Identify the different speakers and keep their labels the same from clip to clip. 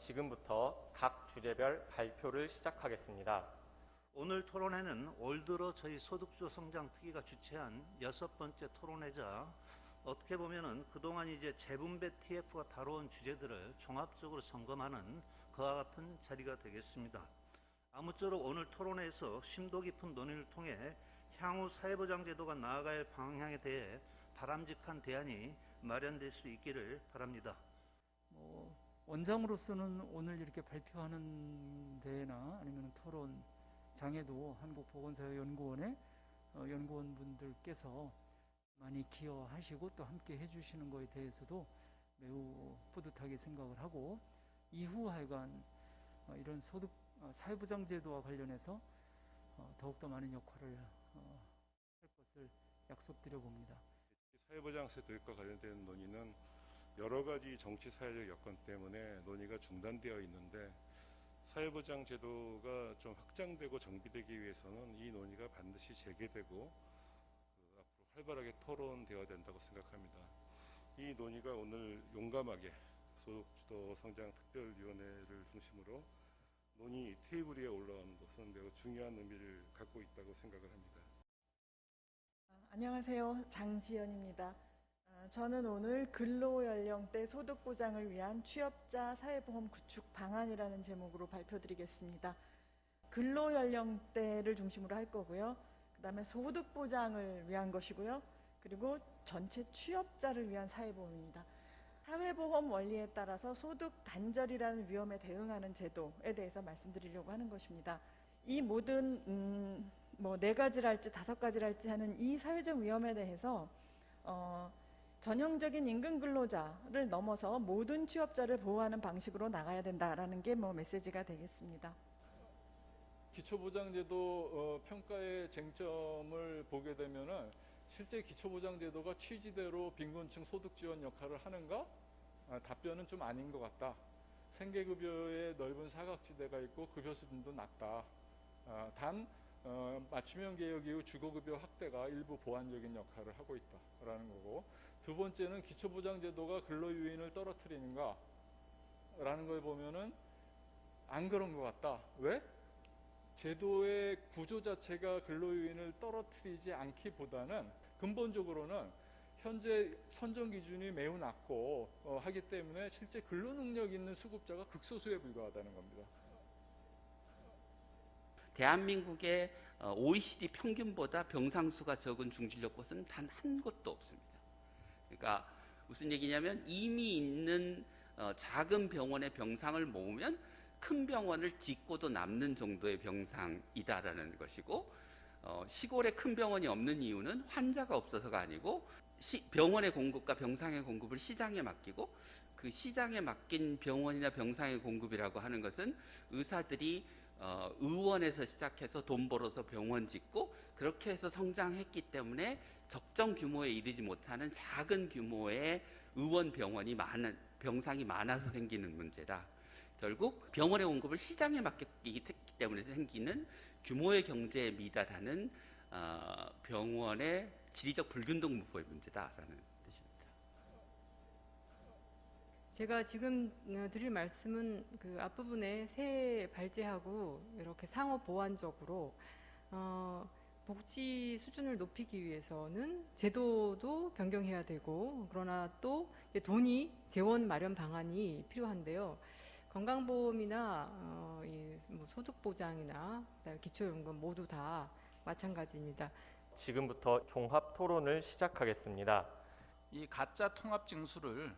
Speaker 1: 지금부터 각 주제별 발표를 시작하겠습니다.
Speaker 2: 오늘 토론회는 올 들어 저희 소득주 성장특위가 주최한 6번째 토론회자, 어떻게 보면은 그동안 이제 재분배 TF가 다뤄온 주제들을 종합적으로 점검하는 그와 같은 자리가 되겠습니다. 아무쪼록 오늘 토론회에서 심도 깊은 논의를 통해 향후 사회보장제도가 나아갈 방향에 대해 바람직한 대안이 마련될 수 있기를 바랍니다.
Speaker 3: 원장으로서는 오늘 이렇게 발표하는 데나 아니면 토론장에도 한국보건사회연구원의 연구원분들께서 많이 기여하시고 또 함께 해주시는 것에 대해서도 매우 뿌듯하게 생각을 하고, 이후 하여간 이런 소득 사회보장제도와 관련해서 더욱더 많은 역할을 할 것을 약속드려 봅니다.
Speaker 4: 사회보장세 도입과 관련된 논의는 여러 가지 정치 사회적 여건 때문에 논의가 중단되어 있는데, 사회보장제도가 좀 확장되고 정비되기 위해서는 이 논의가 반드시 재개되고 앞으로 활발하게 토론되어야 된다고 생각합니다. 이 논의가 오늘 용감하게 소득주도 성장특별위원회를 중심으로 논의 테이블 위에 올라온 것은 매우 중요한 의미를 갖고 있다고 생각을 합니다.
Speaker 5: 안녕하세요. 장지연입니다. 저는 오늘 근로연령대 소득보장을 위한 취업자 사회보험 구축 방안이라는 제목으로 발표드리겠습니다. 근로연령대를 중심으로 할 거고요. 그 다음에 소득보장을 위한 것이고요. 그리고 전체 취업자를 위한 사회보험입니다. 사회보험 원리에 따라서 소득 단절이라는 위험에 대응하는 제도에 대해서 말씀드리려고 하는 것입니다. 이 모든 4가지랄지 5가지랄지 하는 이 사회적 위험에 대해서 전형적인 임금 근로자를 넘어서 모든 취업자를 보호하는 방식으로 나가야 된다라는 게 메시지가 되겠습니다.
Speaker 6: 기초보장제도 평가의 쟁점을 보게 되면은 실제 기초보장제도가 취지대로 빈곤층 소득 지원 역할을 하는가? 답변은 좀 아닌 것 같다. 생계급여에 넓은 사각지대가 있고 급여 수준도 낮다. 단 맞춤형 개혁 이후 주거급여 확대가 일부 보완적인 역할을 하고 있다라는 거고, 두 번째는 기초보장제도가 근로유인을 떨어뜨리는가 라는 걸 보면은 안 그런 것 같다. 왜? 제도의 구조 자체가 근로유인을 떨어뜨리지 않기보다는 근본적으로는 현재 선정 기준이 매우 낮고 하기 때문에 실제 근로능력 있는 수급자가 극소수에 불과하다는 겁니다.
Speaker 7: 대한민국의 OECD 평균보다 병상수가 적은 중진료곳은 단 한 곳도 없습니다. 그러니까 무슨 얘기냐면 이미 있는 작은 병원의 병상을 모으면 큰 병원을 짓고도 남는 정도의 병상이다라는 것이고, 시골에 큰 병원이 없는 이유는 환자가 없어서가 아니고 병원의 공급과 병상의 공급을 시장에 맡기고, 그 시장에 맡긴 병원이나 병상의 공급이라고 하는 것은 의사들이 의원에서 시작해서 돈 벌어서 병원 짓고 그렇게 해서 성장했기 때문에 적정 규모에 이르지 못하는 작은 규모의 의원 병상이 많아서 생기는 문제다. 결국 병원의 공급을 시장에 맡기기 때문에 생기는 규모의 경제에 미달하는 병원의 지리적 불균등 무포의 문제다라는 뜻입니다.
Speaker 8: 제가 지금 드릴 말씀은 그 앞부분에 세 발제하고 이렇게 상호 보완적으로 복지 수준을 높이기 위해서는 제도도 변경해야 되고, 그러나 또 돈이 재원 마련 방안이 필요한데요. 건강보험이나 소득보장이나 기초연금 모두 다 마찬가지입니다.
Speaker 1: 지금부터 종합 토론을 시작하겠습니다.
Speaker 9: 이 가짜 통합징수를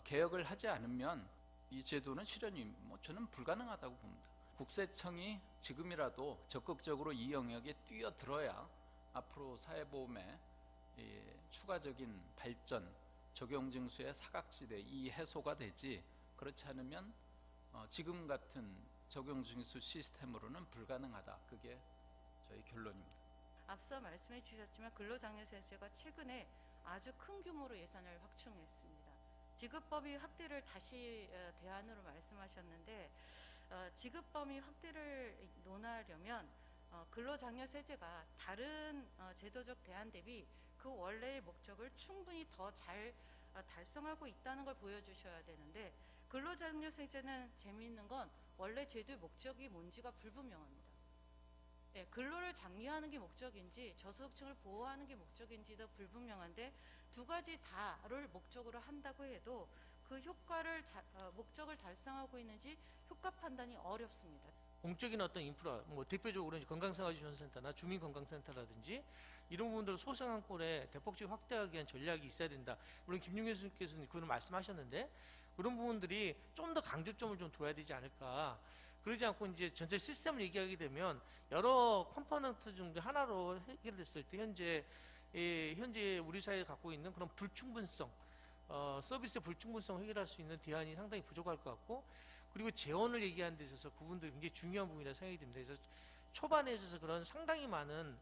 Speaker 9: 개혁을 하지 않으면 이 제도는 실현이 저는 불가능하다고 봅니다. 국세청이 지금이라도 적극적으로 이 영역에 뛰어들어야 앞으로 사회보험의 추가적인 발전, 적용징수의 사각지대 이 해소가 되지, 그렇지 않으면 지금 같은 적용징수 시스템으로는 불가능하다. 그게 저희 결론입니다.
Speaker 10: 앞서 말씀해 주셨지만 근로장려세제가 최근에 아주 큰 규모로 예산을 확충했습니다. 지급범위 확대를 다시 대안으로 말씀하셨는데, 지급범위 확대를 논하려면 근로장려세제가 다른 제도적 대안 대비 그 원래의 목적을 충분히 더 잘 달성하고 있다는 걸 보여주셔야 되는데, 근로장려세제는 재미있는 건 원래 제도의 목적이 뭔지가 불분명합니다. 예, 근로를 장려하는 게 목적인지 저소득층을 보호하는 게 목적인지도 불분명한데 두 가지 다를 목적으로 한다고 해도 그 목적을 달성하고 있는지 효과 판단이 어렵습니다.
Speaker 11: 공적인 어떤 인프라, 뭐 대표적으로 이제 건강생활지원센터나 주민건강센터라든지 이런 부분들을 소상한 꼴에 대폭적으로 확대하기 위한 전략이 있어야 된다. 물론 김용현 교수님께서는 그런 말씀하셨는데 그런 부분들이 좀 더 강조점을 좀 둬야 되지 않을까. 그러지 않고 이제 전체 시스템을 얘기하게 되면 여러 컴포넌트 중 하나로 해결됐을 때 현재 우리 사회에 갖고 있는 그런 불충분성, 서비스의 불충분성 해결할 수 있는 대안이 상당히 부족할 것 같고, 그리고 재원을 얘기하는 데 있어서 그분들이 굉장히 중요한 부분이라 생각이 듭니다. 그래서 초반에 있어서 그런 상당히 많은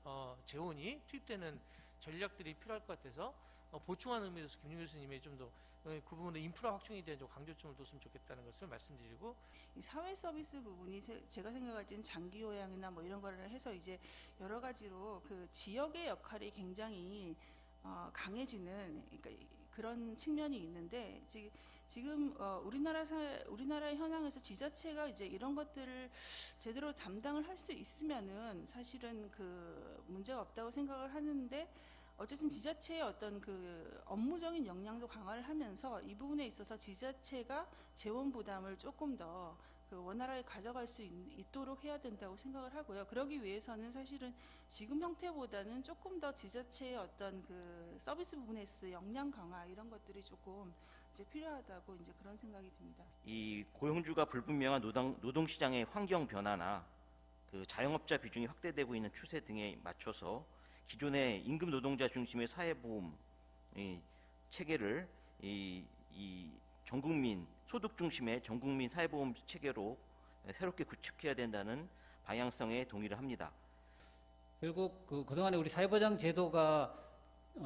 Speaker 11: 재원이 투입되는 전략들이 필요할 것 같아서 보충하는 의미에서 김용 교수님이 좀 더 그 부분의 인프라 확충에 대한 좀 강조점을 뒀으면 좋겠다는 것을 말씀드리고,
Speaker 12: 이 사회 서비스 부분이 제가 생각할 때는 장기 요양이나 뭐 이런 거를 해서 이제 여러 가지로 그 지역의 역할이 굉장히 강해지는, 그러니까 그런 측면이 있는데 지금 우리나라의 현황에서 지자체가 이제 이런 것들을 제대로 담당을 할 수 있으면은 사실은 그 문제가 없다고 생각을 하는데, 어쨌든 지자체의 어떤 그 업무적인 역량도 강화를 하면서 이 부분에 있어서 지자체가 재원 부담을 조금 더 그 원활하게 가져갈 수 있도록 해야 된다고 생각을 하고요. 그러기 위해서는 사실은 지금 형태보다는 조금 더 지자체의 어떤 그 서비스 부분에 있어서 역량 강화 이런 것들이 조금 이제 필요하다고 이제 그런 생각이 듭니다.
Speaker 13: 이 고용주가 불분명한 노동시장의 환경 변화나 그 자영업자 비중이 확대되고 있는 추세 등에 맞춰서 기존의 임금 노동자 중심의 사회보험 체계를 이 전국민 소득 중심의 전국민 사회보험 체계로 새롭게 구축해야 된다는 방향성에 동의를 합니다.
Speaker 14: 결국 그동안에 우리 사회보장 제도가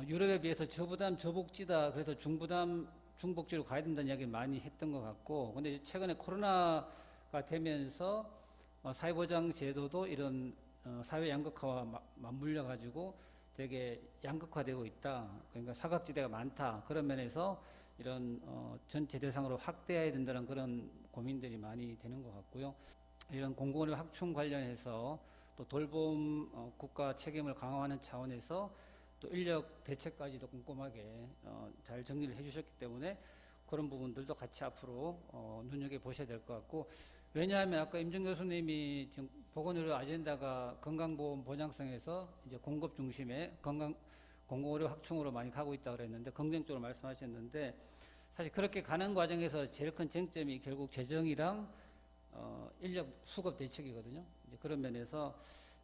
Speaker 14: 유럽에 비해서 저부담 저복지다, 그래서 중부담 중복지로 가야 된다는 이야기 많이 했던 것 같고, 근데 최근에 코로나가 되면서 사회보장 제도도 이런 사회 양극화와 맞물려 가지고 되게 양극화되고 있다. 그러니까 사각지대가 많다. 그런 면에서 이런 전체 대상으로 확대해야 된다는 그런 고민들이 많이 되는 것 같고요. 이런 공공의료 확충 관련해서 또 돌봄 국가 책임을 강화하는 차원에서 또 인력 대책까지도 꼼꼼하게 잘 정리를 해주셨기 때문에 그런 부분들도 같이 앞으로 눈여겨 보셔야 될 것 같고, 왜냐하면 아까 임정 교수님이 지금 보건의료 아젠다가 건강보험 보장성에서 이제 공급 중심의 공공의료 확충으로 많이 가고 있다 그랬는데 긍정적으로 말씀하셨는데, 사실 그렇게 가는 과정에서 제일 큰 쟁점이 결국 재정이랑 인력 수급 대책이거든요. 이제 그런 면에서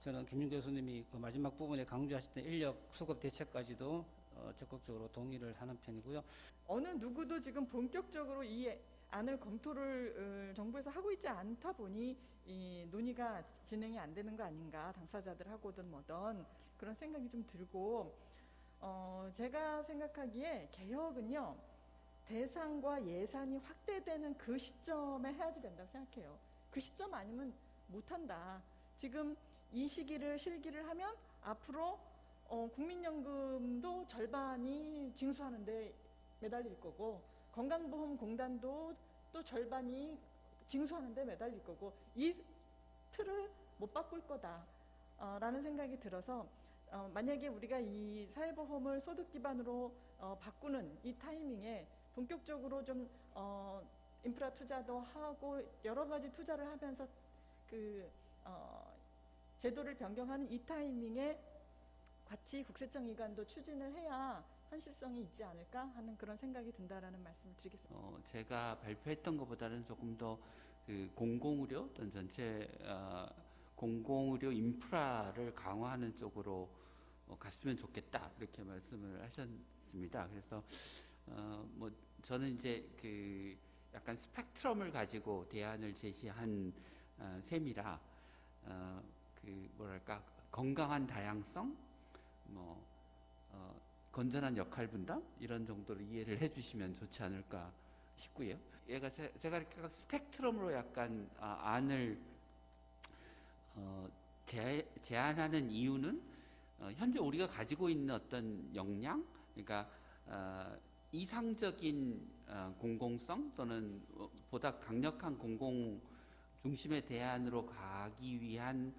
Speaker 14: 저는 김윤 교수님이 그 마지막 부분에 강조하셨던 인력 수급 대책까지도 적극적으로 동의를 하는 편이고요.
Speaker 5: 어느 누구도 지금 본격적으로 이 안을 검토를 정부에서 하고 있지 않다 보니 이 논의가 진행이 안 되는 거 아닌가, 당사자들하고든 뭐든 그런 생각이 좀 들고, 제가 생각하기에 개혁은요 대상과 예산이 확대되는 그 시점에 해야지 된다고 생각해요. 그 시점 아니면 못한다. 지금 이 시기를 실기를 하면 앞으로 국민연금도 절반이 징수하는 데 매달릴 거고, 건강보험공단도 또 절반이 징수하는 데 매달릴 거고, 이 틀을 못 바꿀 거다 라는 생각이 들어서 만약에 우리가 이 사회보험을 소득 기반으로 바꾸는 이 타이밍에 본격적으로 좀 인프라 투자도 하고 여러 가지 투자를 하면서 그 제도를 변경하는 이 타이밍에 같이 국세청기관도 추진을 해야 현실성이 있지 않을까 하는 그런 생각이 든다라는 말씀을 드리겠습니다.
Speaker 7: 제가 발표했던 것보다는 조금 더 그 공공의료 또는 전체 공공의료 인프라를 강화하는 쪽으로 갔으면 좋겠다, 이렇게 말씀을 하셨습니다. 그래서 뭐 저는 이제 그 약간 스펙트럼을 가지고 대안을 제시한 셈이라 그 뭐랄까 건강한 다양성, 뭐 건전한 역할 분담 이런 정도로 이해를 해주시면 좋지 않을까 싶고요. 제가 이렇게 스펙트럼으로 약간 안을 제안하는 이유는 현재 우리가 가지고 있는 어떤 역량, 그러니까 이상적인 공공성 또는 보다 강력한 공공 중심의 대안으로 가기 위한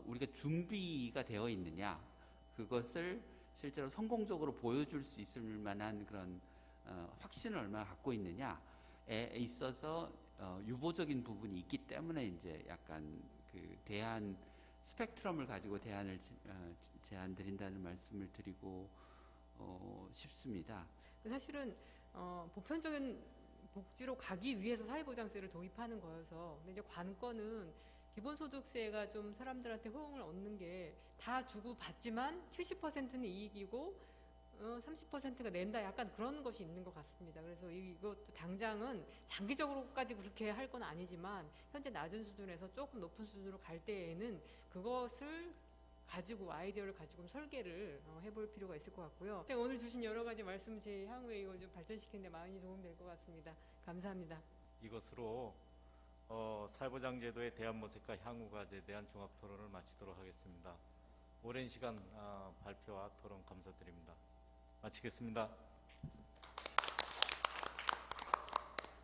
Speaker 7: 우리가 준비가 되어 있느냐, 그것을 실제로 성공적으로 보여줄 수 있을 만한 그런 확신을 얼마나 갖고 있느냐에 있어서 유보적인 부분이 있기 때문에 이제 약간 그 대안 스펙트럼을 가지고 대안을 제안 드린다는 말씀을 드리고 싶습니다.
Speaker 8: 사실은 보편적인 복지로 가기 위해서 사회보장세를 도입하는 거여서, 근데 이제 관건은 기본소득세가 좀 사람들한테 호응을 얻는 게 다 주고 받지만 70%는 이익이고 30%가 낸다, 약간 그런 것이 있는 것 같습니다. 그래서 이것도 당장은 장기적으로까지 그렇게 할 건 아니지만 현재 낮은 수준에서 조금 높은 수준으로 갈 때에는 그것을 가지고, 아이디어를 가지고 설계를 해볼 필요가 있을 것 같고요. 오늘 주신 여러 가지 말씀 제 향후에 이걸 좀 발전시키는 데 많이 도움이 될 것 같습니다. 감사합니다.
Speaker 15: 이것으로 사회보장제도의 대안 모색과 향후 과제에 대한 종합 토론을 마치도록 하겠습니다. 오랜 시간 발표와 토론 감사드립니다. 마치겠습니다.